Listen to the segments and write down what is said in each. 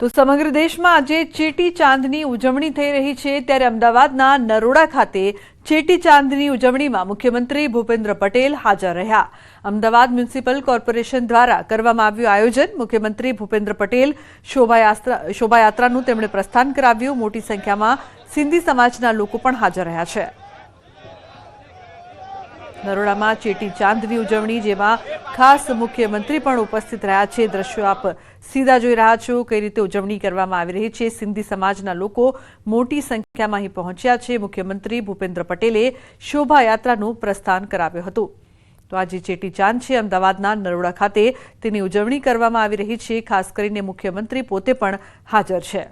તો સમગ્ર દેશમાં આજે ચેટી ચાંદની ઉજવણી થઈ રહી છે, ત્યારે અમદાવાદના નરોડા ખાતે ચેટી ચાંદની ઉજવણીમાં મુખ્યમંત્રી ભૂપેન્દ્ર પટેલ હાજર રહ્યા. અમદાવાદ મ્યુનિસિપલ કોર્પોરેશન દ્વારા કરવામાં આવ્યું આયોજન. મુખ્યમંત્રી ભૂપેન્દ્ર પટેલ શોભાયાત્રાનું તેમણે પ્રસ્થાન કરાવ્યું. મોટી સંખ્યામાં સિંધી સમાજના લોકો પણ હાજર રહ્યા છે. નરોડામાં ચેટી ચાંદની ઉજવણી, જેમાં ખાસ મુખ્યમંત્રી પણ ઉપસ્થિત રહ્યા છે. દ્રશ્યો આપ સીધા જોઈ રહ્યા છો, કઈ રીતે ઉજવણી કરવામાં આવી રહી છે. સિંધી સમાજના લોકો મોટી સંખ્યામાં અહીં પહોંચ્યા છે. મુખ્યમંત્રી ભૂપેન્દ્ર પટેલે શોભાયાત્રાનું પ્રસ્થાન કરાવ્યું હતું. તો આજે ચેટી ચાંદ છે. અમદાવાદના નરોડા ખાતે તેની ઉજવણી કરવામાં આવી રહી છે. ખાસ કરીને મુખ્યમંત્રી પોતે પણ હાજર છે.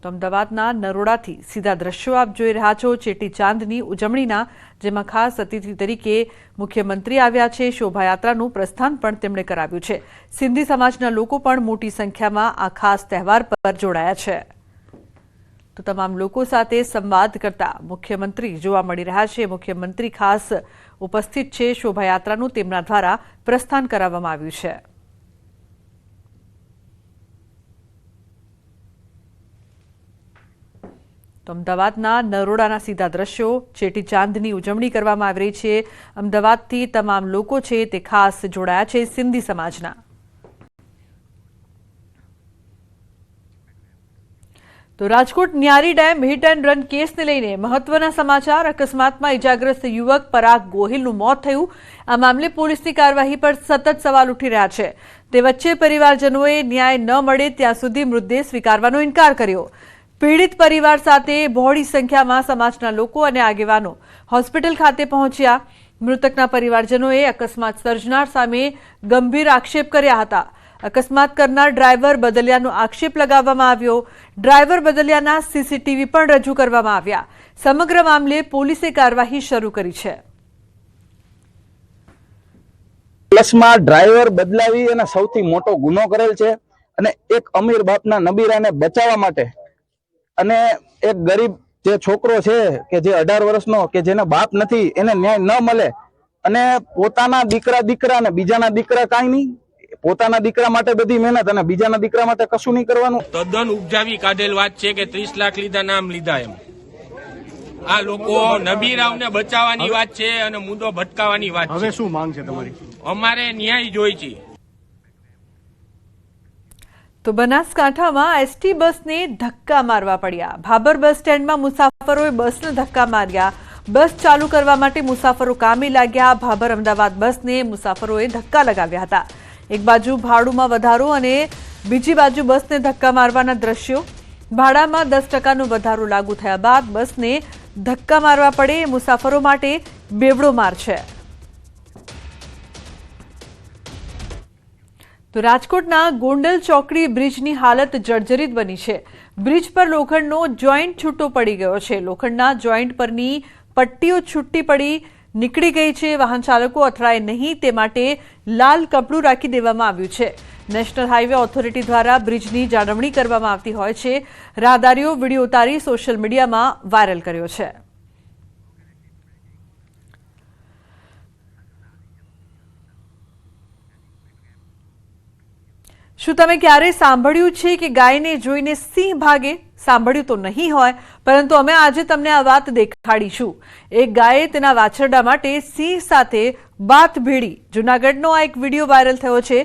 તો અમદાવાદના નરોડાથી સીધા દ્રશ્યો આપ જોઈ રહ્યા છો ચેટી ચાંદની ઉજવણીના, જેમાં ખાસ અતિથિ તરીકે મુખ્યમંત્રી આવ્યા છે. શોભાયાત્રાનું પ્રસ્થાન પણ તેમણે કરાવ્યું છે. સિંધી સમાજના લોકો પણ મોટી સંખ્યામાં આ ખાસ તહેવાર પર જોડાયા છે. તો તમામ લોકો સાથે સંવાદ કરતા મુખ્યમંત્રી જોવા મળી રહ્યા છે. મુખ્યમંત્રી ખાસ ઉપસ્થિત છે. શોભાયાત્રાનું તેમના દ્વારા પ્રસ્થાન કરાવવામાં આવ્યું છે. તો અમદાવાદના નરોડાના સીધા દ્રશ્યો, ચેટી ચાંદની ઉજવણી કરવામાં આવી રહી છે. અમદાવાદથી તમામ લોકો છે તે ખાસ જોડાયા છે સિંધી સમાજના. તો રાજકોટ ન્યારી ડેમ હિટ એન્ડ રન કેસને લઈને મહત્વના સમાચાર. અકસ્માતમાં ઇજાગ્રસ્ત યુવક પરાગ ગોહિલનું મોત થયું. આ મામલે પોલીસની કાર્યવાહી પર સતત સવાલ ઉઠી રહ્યા છે. તે વચ્ચે પરિવારજનોએ ન્યાય ન મળે ત્યાં સુધી મૃતદેહ સ્વીકારવાનો ઇનકાર કર્યો. પીડિત પરિવાર સાથે બહોળી સંખ્યામાં સમાજના લોકો અને આગેવાનો હોસ્પિટલ ખાતે પહોંચ્યા. મૃતકના પરિવારજનોએ અકસ્માત સર્જનાર સામે ગંભીર આક્ષેપ કર્યા હતા. અકસ્માત કરનાર ડ્રાઈવર બદલિયાનો આક્ષેપ લગાવવામાં આવ્યો. ડ્રાઈવર બદલિયાના સીસીટીવી પણ રજૂ કરવામાં આવ્યા. સમગ્ર મામલે પોલીસે કાર્યવાહી શરૂ કરી છે. પ્લસમાં ડ્રાઈવર બદલાવી અને સૌથી મોટો ગુનો કરેલ છે, અને એક અમીર બાપના નબીરાને બચાવવા માટે અને એક ગરીબ જે છોકરો છે કે જે 18 વર્ષનો કે જેને બાપ નથી, એને ન્યાય ન મળે, અને પોતાના દીકરા અને બીજાના દીકરા કાંઈ નહીં, પોતાના દીકરા માટે બધી મહેનત અને બીજાના દીકરા માટે કશું નહીં કરવાનું. તદ્દન ઉપજાવી કાઢેલ વાત છે કે 30 લાખ લીધા, નામ લીધા. એમ આ લોકો નબીરાવને બચાવવાની વાત છે અને મુદ્દો ભટકાવવાની વાત છે. હવે શું માંગ છે તમારી? અમારે ન્યાય જોઈ છે. તો બનાસકાંઠામાં એસટી બસને ધક્કા મારવા પડ્યા. ભાભર બસ સ્ટેન્ડમાં મુસાફરોએ બસને ધક્કા માર્યા. બસ ચાલુ કરવા માટે મુસાફરો કામે લાગ્યા. ભાભર અમદાવાદ બસને મુસાફરોએ ધક્કા લગાવ્યા હતા. એક બાજુ ભાડુમાં વધારો અને બીજી બાજુ બસને ધક્કા મારવાના દ્રશ્યો. ભાડામાં 10% વધારો લાગુ થયા બાદ બસને ધક્કા મારવા પડે એ મુસાફરો માટે બેવડો માર છે. તો રાજકોટના ગોંડલ ચોકડી બ્રિજની હાલત જર્જરિત બની છે. બ્રિજ પર લોખંડનો જોઈન્ટ છૂટો પડી ગયો છે. લોખંડના જોઈન્ટ પરની પટ્ટીઓ છૂટી પડી નીકળી ગઈ છે. વાહન ચાલકો અથડાય નહીં તે માટે લાલ કપડું રાખી દેવામાં આવ્યું છે. નેશનલ હાઈવે ઓથોરિટી દ્વારા બ્રિજની જાળવણી કરવામાં આવતી હોય છે. રાહદારીઓ વિડીયો ઉતારી સોશિયલ મીડિયામાં વાયરલ કર્યો છે. શું તમે ક્યારેય સાંભળ્યું છે કે ગાયને જોઈને સિંહ ભાગે? સાંભળ્યું તો નહીં હોય, પરંતુ અમે આજે તમને આ વાત દેખાડીશું. એક ગાયે તેના વાછરડા માટે સિંહ સાથે બાથ ભેડી. જૂનાગઢનો આ એક વિડીયો વાયરલ થયો છે,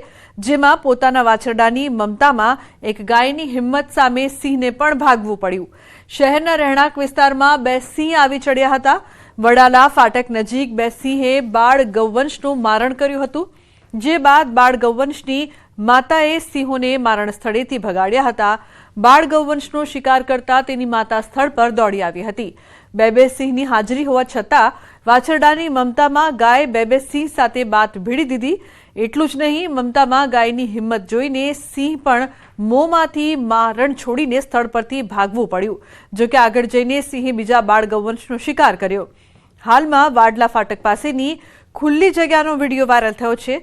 જેમાં પોતાના વાછરડાની મમતામાં એક ગાયની હિંમત સામે સિંહને પણ ભાગવું પડ્યું. શહેરના રહેણાંક વિસ્તારમાં 2 સિંહ આવી ચડ્યા હતા. વડાલા ફાટક નજીક 2 સિંહે બાળ ગૌવંશનું મારણ કર્યું હતું. જે બાદ બાળ ગૌવંશની માતાએ સિંહોને મારણ સ્થળેથી ભગાડ્યા હતા. બાળ ગૌવંશનો શિકાર કરતા તેની માતા સ્થળ પર દોડી આવી હતી. 2 સિંહની હાજરી હોવા છતાં વાછરડાની મમતામાં ગાય 2 સિંહ સાથે બાથ ભીડી દીધી. એટલું જ નહીં, મમતામાં ગાયની હિંમત જોઈને સિંહ પણ મોંમાંથી મારણ છોડીને સ્થળ પરથી ભાગવું પડ્યું. જોકે આગળ જઈને સિંહે બીજા બાળ ગૌવંશનો શિકાર કર્યો. હાલમાં વાડલા ફાટક પાસેની ખુલ્લી જગ્યાનો વિડીયો વાયરલ થયો છે,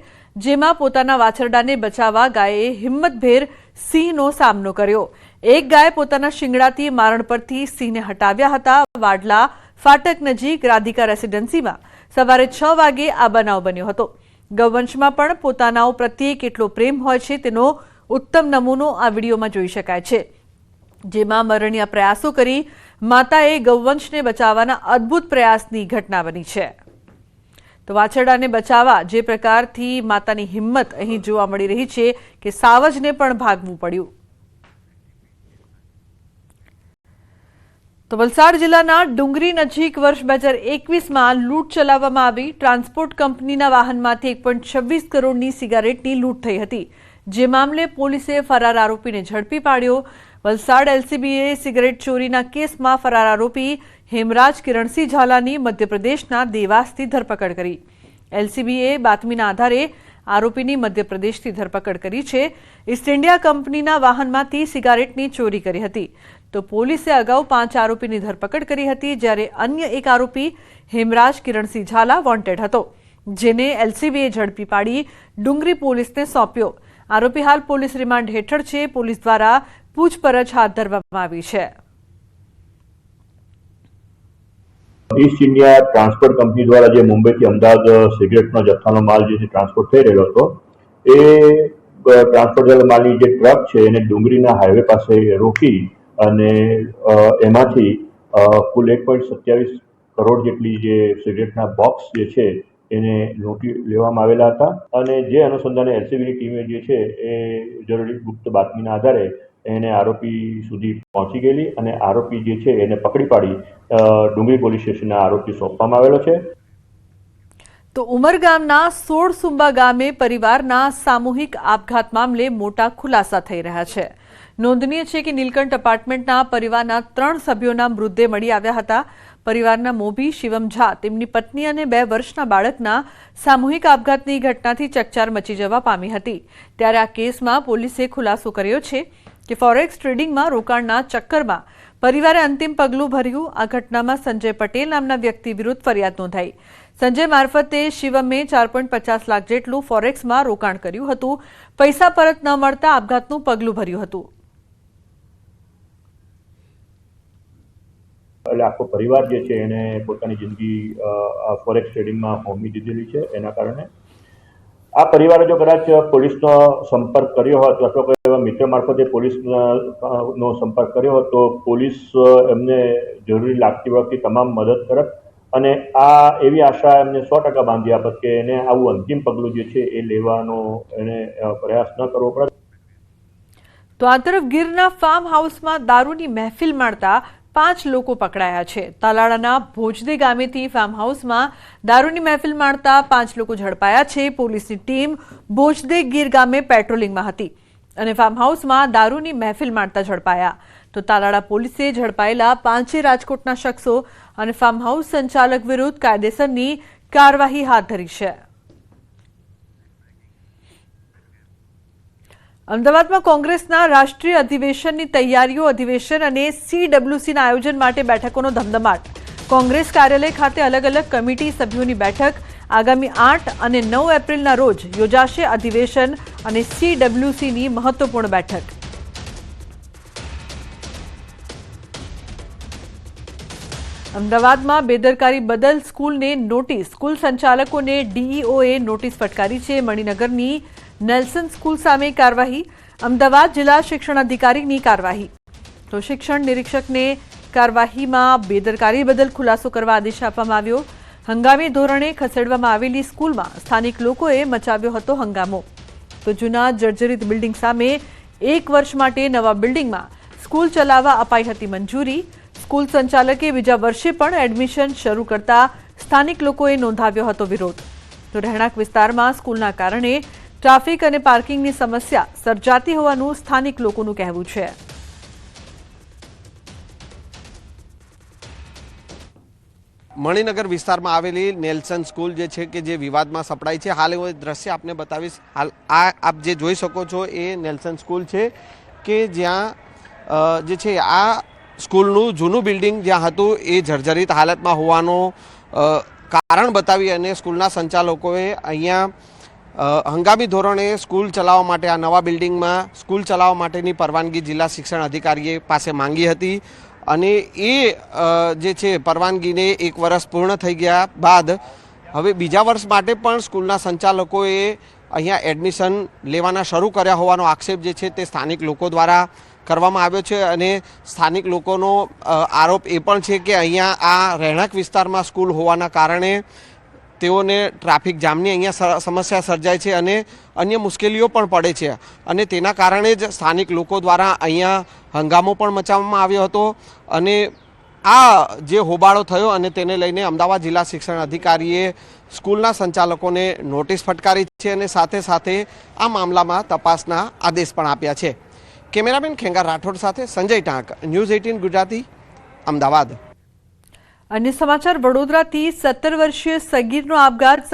જેમાં પોતાના વાછરડાને બચાવવા ગાયે હિંમતભેર સિંહનો સામનો કર્યો. એક ગાય પોતાના શિંગડાથી મારણ પરથી સિંહને હટાવ્યા હતા. વાડલા ફાટક નજીક રાધિકા રેસિડેન્સીમાં સવારે 6 વાગે આ બનાવ બન્યો હતો. ગૌવંશમાં પણ પોતાનાઓ પ્રત્યે કેટલો પ્રેમ હોય છે તેનો ઉત્તમ નમૂનો આ વિડીયોમાં જોઈ શકાય છે, જેમાં મરણીય પ્રયાસો કરી માતાએ ગૌવંશને બચાવવાના અદ્ભુત પ્રયાસની ઘટના બની છે. તો વાછરડાને બચાવવા જે પ્રકારથી માતાની હિંમત અહીં જોવા મળી રહી છે કે સાવજને પણ ભાગવું પડ્યું. તો વલસાડ જિલ્લાના ડુંગરી નજીક વર્ષ 2021માં લૂંટ ચલાવવામાં આવી. ટ્રાન્સપોર્ટ કંપનીના વાહનમાંથી 1.26 કરોડની સિગારેટની લૂંટ થઈ હતી, જે મામલે પોલીસે ફરાર આરોપીને ઝડપી પાડ્યો. વલસાડ એલસીબીએ સિગારેટ ચોરીના કેસમાં ફરાર આરોપી હેમરાજ કિરણસિંહ ઝાલાની મધ્યપ્રદેશના દેવાસથી ધરપકડ કરી. એલસીબીએ બાતમીના આધારે આરોપીની મધ્યપ્રદેશથી ધરપકડ કરી છે. ઈસ્ટ ઇન્ડિયા કંપનીના વાહનમાંથી સિગારેટની ચોરી કરી હતી. તો પોલીસે અગાઉ 5 આરોપીની ધરપકડ કરી હતી, જ્યારે અન્ય એક આરોપી હેમરાજ કિરણસિંહ ઝાલા વોન્ટેડ હતો, જેને એલસીબીએ ઝડપી પાડી ડુંગરી પોલીસને સોંપ્યો. આરોપી હાલ પોલીસ રિમાન્ડ હેઠળ છે. પોલીસ દ્વારા પૂછપરછ હાથ ધરવામાં આવી છે. ઈસ્ટ ઇન્ડિયા ટ્રાન્સપોર્ટ કંપની દ્વારા જે મુંબઈથી અમદાવાદ સિગરેટનો જથ્થાનો માલ જે ટ્રાન્સપોર્ટ થઈ રહ્યો હતો, એ ટ્રાન્સપોર્ટ માલની જે ટ્રક છે એને ડુંગરીના હાઈવે પાસે રોકી અને એમાંથી કુલ 1.27 કરોડ જેટલી જે સિગરેટના બોક્સ જે છે એને લૂંટી લેવામાં આવેલા હતા. અને જે અનુસંધાને એલસીબીની ટીમે જે છે એ જરૂરી ગુપ્ત બાતમીના આધારે એને આરોપી સુધી પહોંચી ગયેલી અને આરોપી જે છે એને પકડી પાડી ડુંગરી પોલીસ સ્ટેશનના આરોપી સોંપવામાં આવેલો છે. તો ઉમરગામના સોળસુંબા ગામે પરિવારના સામૂહિક આપઘાત મામલે મોટા ખુલાસા થઈ રહ્યા છે. નોંધનીય છે કે નીલકંઠ એપાર્ટમેન્ટના પરિવારના 3 સભ્યોના મૃતદેહ મળી આવ્યા હતા. પરિવારના મોભી શિવમ ઝા, તેમની પત્ની અને 2 વર્ષના બાળકના સામૂહિક આપઘાતની ઘટનાથી ચકચાર મચી જવા પામી હતી. ત્યારે આ કેસમાં પોલીસે ખુલાસો કર્યો છે કે ફોરેક્સ ટ્રેડિંગમાં રોકાણના ચક્કરમાં પરિવારે અંતિમ પગલું ભર્યું. આ ઘટનામાં સંજય પટેલ નામના વ્યક્તિ વિરુદ્ધ ફરિયાદ નોંધાઈ. સંજય મારફતે શિવમે 4.50 લાખ જેટલું ફોરેક્સમાં રોકાણ કર્યું હતું. પૈસા પરત ન મળતા આપઘાતનું પગલું ભર્યું હતું. એટલે આખો પરિવાર જે છે એને પોતાની જિંદગી ફોરેક્સ ટ્રેડિંગમાં હોમી દીધેલી છે. એના કારણે આ પરિવારે જો કદાચ પોલીસનો સંપર્ક કર્યો હોત અથવા કોઈ એવા મિત્ર મારફતે પોલીસનો સંપર્ક કર્યો હોત તો પોલીસ એમને જરૂરી લાગતી વખતે તમામ મદદ કરત અને આ એવી આશા એમને 100% બાંધી આપત કે એને આવું અંતિમ પગલું જે છે એ લેવાનો એને પ્રયાસ ન કરવો પડે. તો આ તરફ ગીરના ફાર્મ હાઉસમાં દારૂની મહેફિલ માણતા 5 લોકો પકડાયા છે. તાલાળાના ભોજદે ગામેથી ફાર્મ હાઉસમાં દારૂની મહેફિલ માણતા 5 લોકો ઝડપાયા છે. પોલીસની ટીમ ભોજદે ગીર ગામે પેટ્રોલિંગમાં હતી અને ફાર્મ હાઉસમાં દારૂની મહેફિલ માણતા ઝડપાયા. તો તાલાળા પોલીસે ઝડપાયેલા 5 રાજકોટના શખ્સો અને ફાર્મ હાઉસ સંચાલક વિરુદ્ધ કાયદેસરની કાર્યવાહી હાથ ધરી છે. અમદાવાદમાં કોંગ્રેસના રાષ્ટ્રીય અધિવેશનની તૈયારીઓ. અધિવેશન અને CWCના આયોજન માટે બેઠકોનો ધમધમાટ. કોંગ્રેસ કાર્યાલય ખાતે અલગ અલગ કમિટી સભ્યોની બેઠક. આગામી 8 અને 9 એપ્રિલના રોજ યોજાશે અધિવેશન અને CWCની મહત્વપૂર્ણ બેઠક. અમદાવાદમાં બેદરકારી બદલ સ્કૂલને નોટિસ. સ્કૂલ સંચાલકોને DEOએ નોટિસ ફટકારી છે. મણિનગરની નેલ્સન સ્કૂલ સામે કાર્યવાહી. અમદાવાદ જિલ્લા શિક્ષણ અધિકારીની કાર્યવાહી. તો શિક્ષણ નિરીક્ષકને કાર્યવાહીમાં બેદરકારી બદલ ખુલાસો કરવા આદેશ આપવામાં આવ્યો. હંગામી ધોરણે ખસેડવામાં આવેલી સ્કૂલમાં સ્થાનિક લોકોએ મચાવ્યો હતો હંગામો. તો જૂના જર્જરિત બિલ્ડિંગ સામે 1 વર્ષ માટે નવા બિલ્ડિંગમાં સ્કૂલ ચલાવવા અપાઈ હતી મંજૂરી. સ્કૂલ સંચાલકે બીજા વર્ષે પણ એડમિશન શરૂ કરતા સ્થાનિક લોકોએ નોંધાવ્યો હતો વિરોધ. તો રહેણાંક વિસ્તારમાં સ્કૂલના કારણે ટ્રાફિક અને પાર્કિંગની સમસ્યા સર્જાતી હોવાનું સ્થાનિક લોકોનું કહેવું છે. મણિનગર વિસ્તારમાં આવેલી નેલ્સન સ્કૂલ જે છે કે જે વિવાદમાં સપડાઈ છે. હાલ હું દ્રશ્ય આપને બતાવીશ. હાલ આપ જે જોઈ શકો છો એ નેલ્સન સ્કૂલ છે કે જ્યાં જે છે આ સ્કૂલનું જૂનું બિલ્ડિંગ જ્યાં હતું એ જર્જરિત હાલતમાં હોવાનું કારણ બતાવી અને સ્કૂલના સંચાલકોએ અહીંયા હંગામી ધોરણે સ્કૂલ ચલાવવા માટે આ નવા બિલ્ડિંગમાં સ્કૂલ ચલાવવા માટેની પરવાનગી જિલ્લા શિક્ષણ અધિકારીએ પાસે માંગી હતી અને એ જે છે પરવાનગીને 1 વર્ષ પૂર્ણ થઈ ગયા બાદ હવે બીજા વર્ષ માટે પણ સ્કૂલના સંચાલકોએ અહીંયા એડમિશન લેવાના શરૂ કર્યા હોવાનો આક્ષેપ જે છે તે સ્થાનિક લોકો દ્વારા કરવામાં આવ્યો છે અને સ્થાનિક લોકોનો આરોપ એ પણ છે કે અહીંયા આ રહેણાંક વિસ્તારમાં સ્કૂલ હોવાના કારણે તેઓને ટ્રાફિક જામની અહીંયા સમસ્યા સર્જાય છે અને અન્ય મુશ્કેલીઓ પણ પડે છે અને તેના કારણે જ સ્થાનિક લોકો દ્વારા અહીંયા હંગામો પણ મચાવવામાં આવ્યો હતો અને આ જે હોબાળો થયો અને તેને લઈને અમદાવાદ જિલ્લા શિક્ષણ અધિકારીએ સ્કૂલના સંચાલકોને નોટિસ ફટકારી છે અને સાથે સાથે આ મામલામાં તપાસના આદેશ પણ આપ્યા છે. કેમેરામેન ખેંગાર રાઠોડ સાથે સંજય ટાંક, ન્યૂઝ 18 ગુજરાતી, અમદાવાદ. અન્ય સમાચાર, વડોદરાથી 17 વર્ષીય સગીરનો આપઘાત.